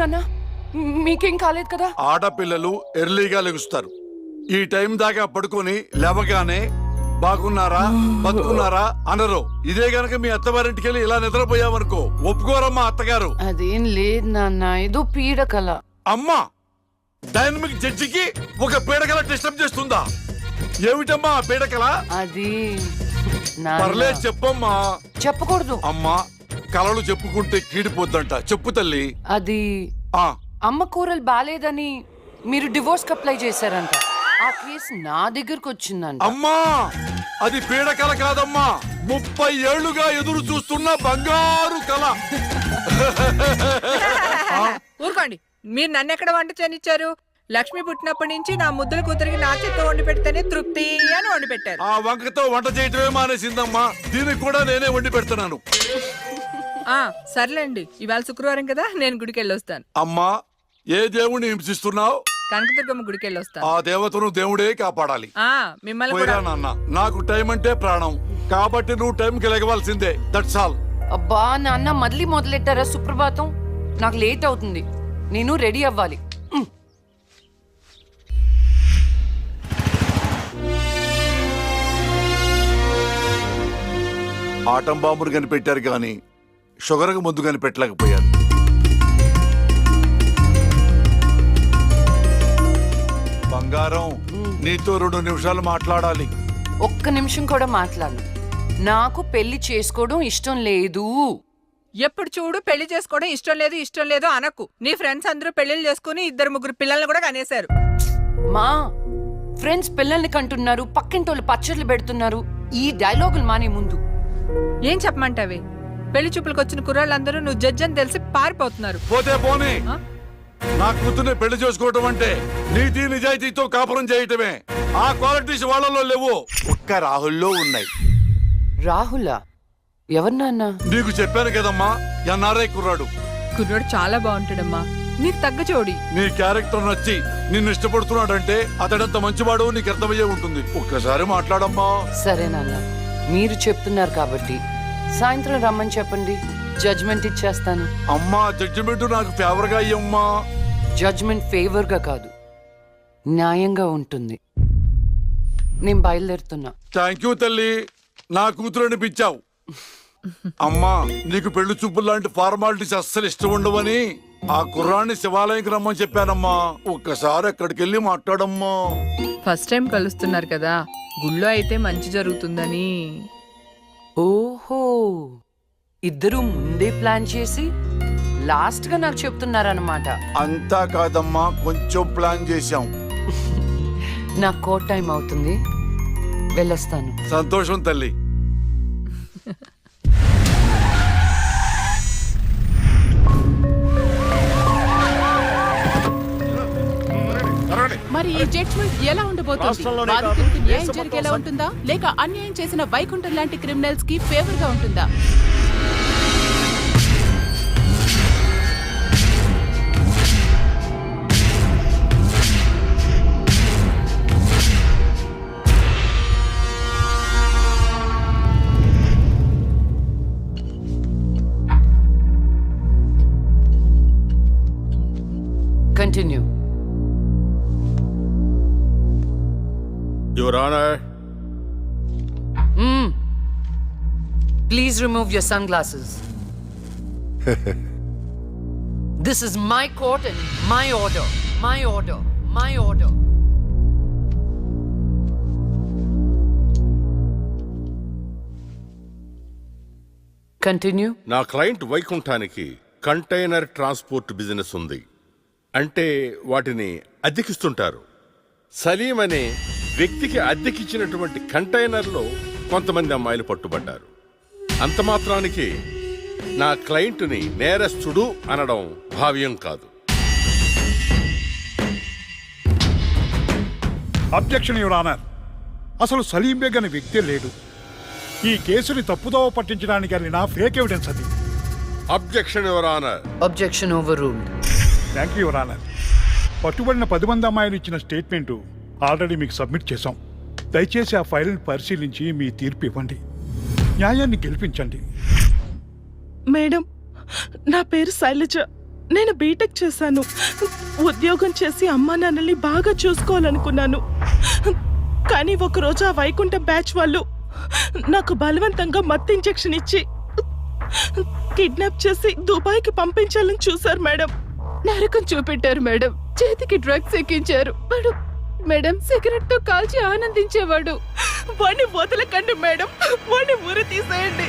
నాన్న మీకేం కాలేదు కదా? ఆడపిల్లలు ఎర్లీగా లెగుస్తారు. ఈ టైం దాకా పడుకొని లేవగానే బాగున్నారా బతుకున్నారా అనరు. ఇదే గనక మీ అత్తవారింటికి వెళ్ళి ఇలా నిద్రపోయావనుకో ఒప్పుకోరమ్మా అత్తగారు. అదేం లేదు నాన్న, ఏదో పీడకల. అమ్మా, డైనమిక్ జడ్జికి ఒక పీడకల డిస్టర్బ్ చేస్తుందా? ఏమిటమ్మా పీడకల? అది పర్లేదు చెప్పమ్మా. చెప్పకూడదు అమ్మా, కలలు చెప్పుకుంటే కీడిపోద్దంట. చెప్పు తల్లి. అది అమ్మ కూరలు బాలేదని మీరు డివోర్స్ కి అప్లై చేశారంట. ఆ కేసు నా దగ్గరకు వచ్చిందంట. అమ్మా, అది పీడకల కాదమ్మా, 30 ఏళ్లుగా ఎదురు చూస్తున్న బంగారు కళ. ఊరుకోండి, మీరు నన్ను ఎక్కడ వంట చేయనిచ్చారు? లక్ష్మి పుట్టినప్పటి నుంచి నా ముద్దుల కూతురికి నా చేత్తో వండి పెడితేనే తృప్తి అని వండి పెట్టారు. ఆ వంకతో వంట చేయటమే మానేసిందమ్మా. దీనికి కూడా నేనే వండి పెడుతున్నాను. సర్లేండి, ఇవాళ శుక్రవారం కదా, నేను గుడికి వెళ్ళొస్తాను. అమ్మా, ఏ దేవుణ్ణి హింసిస్తున్నావు? కనకదుర్గమ్మ గుడికి వెళ్ళొస్తాను. ఆ దేవతను దేవుడే కాపాడాలి. మిమ్మల్ని పోయిరా నాన్న, నాకు టైం అంటే ప్రాణం కాబట్టి నువ్వు టైంకి లెగవలసిందే. That's all. అబ్బా నాన్న, మళ్ళీ మొదలెట్టారా సుప్రభాతం? నాకు లేట్ అవుతుంది, నేను రెడీ అవ్వాలి. ఆటం బాంబును కనిపెట్టారు గాని షుగర్కు ముందు కనిపెట్టలేకపోయారు. బంగారం, నీతో 2 నిమిషాలు మాట్లాడాలి. ఒక్క నిమిషం కూడా మాట్లాడను. నాకు పెళ్లి చేసుకోవడం ఇష్టం లేదు. ఎప్పుడు చూడు పెళ్లి చేసుకోవడం ఇష్టం లేదు అనకు. నీ ఫ్రెండ్స్ అందరూ పెళ్లిళ్ళు చేసుకుని 2-3 పిల్లల్ని కూడా కనేశారు. మా ఫ్రెండ్స్ పిల్లల్ని కంటున్నారు, పక్కింటోళ్ళు పచ్చళ్ళు పెడుతున్నారు. ఈ డైలాగులు మానే ముందు ఏం చెప్పమంటావే? పెళ్లి చూపులకు వచ్చిన కుర్రాళ్ళందరూ నువ్వు జడ్జి అని తెలిసి పారిపోతున్నారు. పోతే పోనీ, నా కూతుర్ని పెళ్లి చేసుకోవటం అంటే నీతి నిజాయితీతో కాపురం చేయటమే. ఆ క్వాలిటీస్ వాళ్ళలో లేవు, ఒక్క రాహుల్లో ఉన్నాయి. రాహులా? ఎవరు నాన్న? నీకు చెప్పాను కదమ్మా, ఎన్ఆర్ఐ కుర్రాడు. కుర్రాడు చాలా బాగుంటాడమ్మా, నీకు తగ్గ జోడి. నీ క్యారెక్టర్ నచ్చి నిన్ను ఇష్టపడుతున్నాడంటే అతడంత మంచివాడు నీకు అర్థమయ్యే ఉంటుంది. ఒక్కసారి మాట్లాడమ్మా. సరే నాన్న, మీరు చెప్తున్నారు కాబట్టి సాయంత్రం రమ్మని చెప్పండి, జడ్జ్మెంట్ ఇచ్చేస్తాను. అమ్మా, జడ్జిమెంట్ నాకు ఫేవర్ గా అయ్యమ్మా. జడ్జ్మెంట్ ఫేవర్ గా కాదు, న్యాయంగా ఉంటుంది. నేను బయలుదేరుతున్నా. థ్యాంక్ యూ తల్లి, నా కూతురు అనిపించావు. అమ్మా, నీకు పెళ్లి చూపులు లాంటి ఫార్మాలిటీస్ అస్సలు ఇష్టం ఉండవని ఆ కుర్రాన్ని శివాలయంకి రమ్మని చెప్పానమ్మా. ఒక్కసారి అక్కడికి వెళ్ళి మాట్లాడమ్మా. ఫస్ట్ టైం కలుస్తున్నారు కదా, గుళ్ళో అయితే మంచి జరుగుతుందని. ఓహో, ఇద్దరు ముందే ప్లాన్ చేసి లాస్ట్ గా నాకు చెప్తున్నారన్నమాట. అంతా కాదమ్మా, కొంచెం ప్లాన్ చేశాం. నా కోట్ టైం అవుతుంది, వెళ్ళొస్తాను. సంతోషం తల్లి. మరి ఈ జడ్జ్మెంట్ ఎలా ఉండబోతోంది? బాధితులకు న్యాయం జరిగేలా ఉంటుందా, లేక అన్యాయం చేసిన వైకుంఠం లాంటి క్రిమినల్స్ కి ఫేవర్ గా ఉంటుందా? Continue. Your Honor. Please remove your sunglasses. This is my court and my order. My order. My order. Continue. నా క్లయింట్ వైకుంఠానికి కంటైనర్ ట్రాన్స్పోర్ట్ బిజినెస్ ఉంది. అంటే వాటిని అద్దెకిస్తుంటారు. సలీం అనే వ్యక్తికి అద్దెకిచ్చినటువంటి కంటైనర్లో కొంతమంది అమ్మాయిలు పట్టుబడ్డారు. అంత మాత్రానికి నా క్లయింట్ని నేరస్తుడు అనడం భావ్యం కాదు. Objection your honour. అసలు సలీం బేగ్ అనే వ్యక్తే లేడు. ఈ కేసుని తప్పుదోవ పట్టించడానికి వెళ్ళిన ఫేక్ ఎవిడెన్స్ అది. Objection your honour. Objection overruled. Thank you your honour. పట్టుబడిన 10 మంది అమ్మాయిలు ఇచ్చిన స్టేట్మెంటు ఆల్రెడీ మీకు సబ్మిట్ చేశాం. దయచేసి ఆ ఫైల్ని పరిశీలించి మీ తీర్పు ఇవ్వండి. న్యాయాన్ని గెలిపించండి. మేడం, నా పేరు శైలజ. నేను బీటెక్ చేశాను. ఉద్యోగం చేసి అమ్మా నాన్నల్ని బాగా చూసుకోవాలనుకున్నాను. కానీ ఒకరోజు ఆ వైకుంఠం బ్యాచ్ వాళ్ళు నాకు బలవంతంగా మత్తు ఇంజెక్షన్ ఇచ్చి కిడ్నాప్ చేసి దుబాయ్కి పంపించాలని చూశారు మేడం. నరకం చూపెట్టారు మేడం. చేతికి డ్రగ్స్ ఎక్కించారు మేడం. సిగరెట్ తో కాల్చి ఆనందించేవాడు. వాడిని వదలకండి మేడం, వాడిని ఉరి తీసేయండి.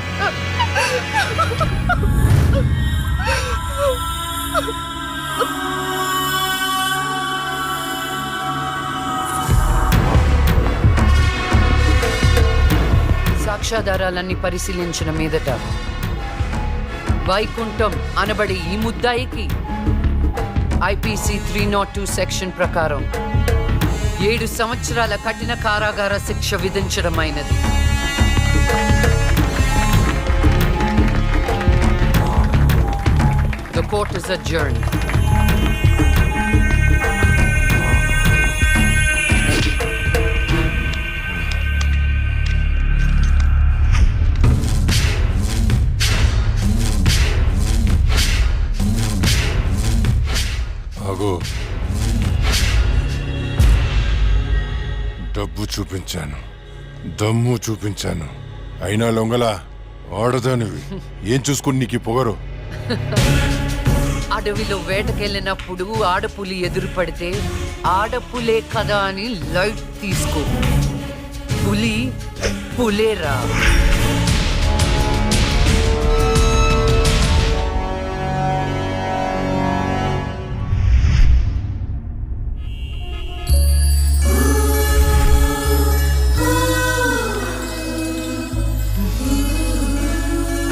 సాక్ష్యాధారాలన్నీ పరిశీలించిన మీదట వైకుంఠం అనబడి ఈ ముద్దాయికి ఐపీసీ 302 సెక్షన్ ప్రకారం 7 సంవత్సరాల కఠిన కారాగార శిక్ష విధించడమైనది. The court is adjourned. ఆగో, డబ్బు చూపించాను, దమ్ము చూపించాను, అయినా లొంగలా ఆడదానివి. ఏం చూసుకుని నీకు ఈ పొగరు? అడవిలో వేటకెళ్ళినప్పుడు ఆడపులి ఎదురుపడితే ఆడపులే కదా అని లైట్ తీసుకో. పులి పులేరా.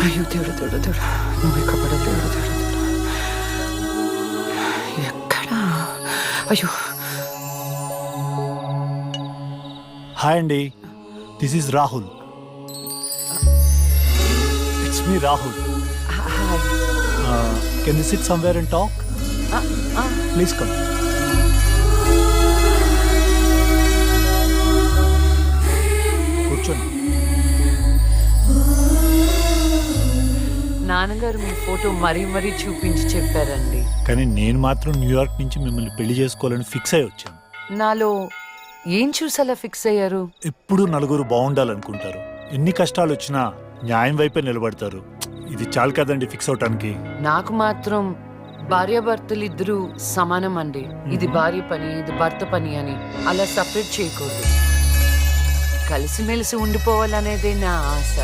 అయ్యో దేవుడు దేవుడు దేవుడు, నువ్వు ఇక్కడ పడ దేవుడు దేవుడు దేవుడు. ఎక్కడా? అయ్యో. హాయ్ అండి, this is Rahul. It's me Rahul. Can you SIT somewhere and talk? Please come. కూర్చోండి. నాన్నగారు మీ ఫోటో మరీ మరీ చూపించి చెప్పారండి. కానీ నేను మాత్రం న్యూయార్క్ నుంచి మిమ్మల్ని పెళ్లి చేసుకోవాలని ఫిక్స్ అయి వచ్చాను. నాలో ఏం చూసేలా ఫిక్స్ అయ్యారు? ఎప్పుడు నలుగురు బాగుండాలనుకుంటారు. ఎన్ని కష్టాలు వచ్చినా న్యాయం వైపే నిలబడతారు. ఇది చాలు కదండి ఫిక్స్ అవటానికి. నాకు మాత్రం భార్యాభర్తలు ఇద్దరు సమానం అండి. ఇది భార్య పని, ఇది భర్త పని అని అలా సపరేట్ చేయకూడదు. కలిసిమెలిసి ఉండిపోవాలనేదే నా ఆశ.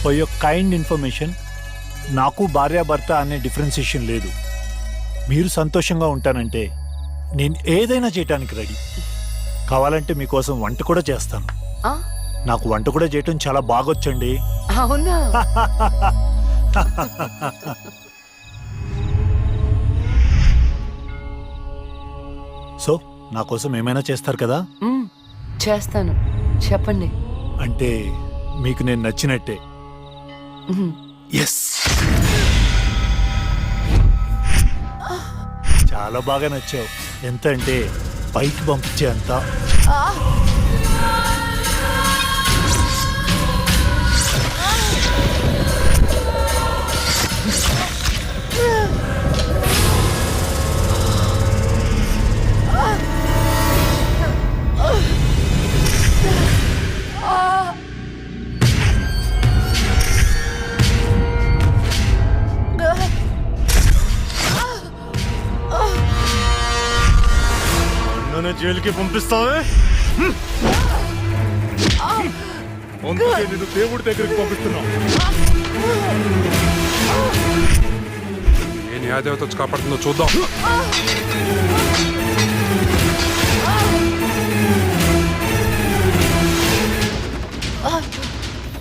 ఫర్ యువర్ కైండ్ ఇన్ఫర్మేషన్, నాకు భార్యాభర్త అనే డిఫరెన్సియేషన్ లేదు. మీరు సంతోషంగా ఉంటానంటే నేను ఏదైనా చేయటానికి రెడీ. కావాలంటే మీకోసం వంట కూడా చేస్తాను. నాకు వంట కూడా చేయటం చాలా బాగొచ్చండి. అవునా? సో నా కోసం ఏమైనా చేస్తారు కదా? చేస్తాను, చెప్పండి. అంటే మీకు నేను నచ్చినట్టే. ఎస్, చాలా బాగా నచ్చావు. ఎంత అంటే పైకి పంపించే అంత. జైలుకి పంపిస్తావే? అందుకే నేను దేవుడి దగ్గరికి పంపిస్తున్నా. ఏ న్యాయదేవత వచ్చి కాపాడుతుందో చూద్దాం.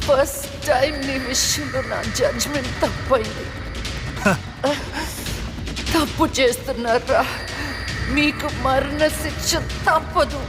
ఫస్ట్ టైం నీ విషయంలో నా జడ్జ్మెంట్ తప్పైంది. తప్పు చేస్తున్నారా? మీకు మరణ శిక్ష తప్పదు.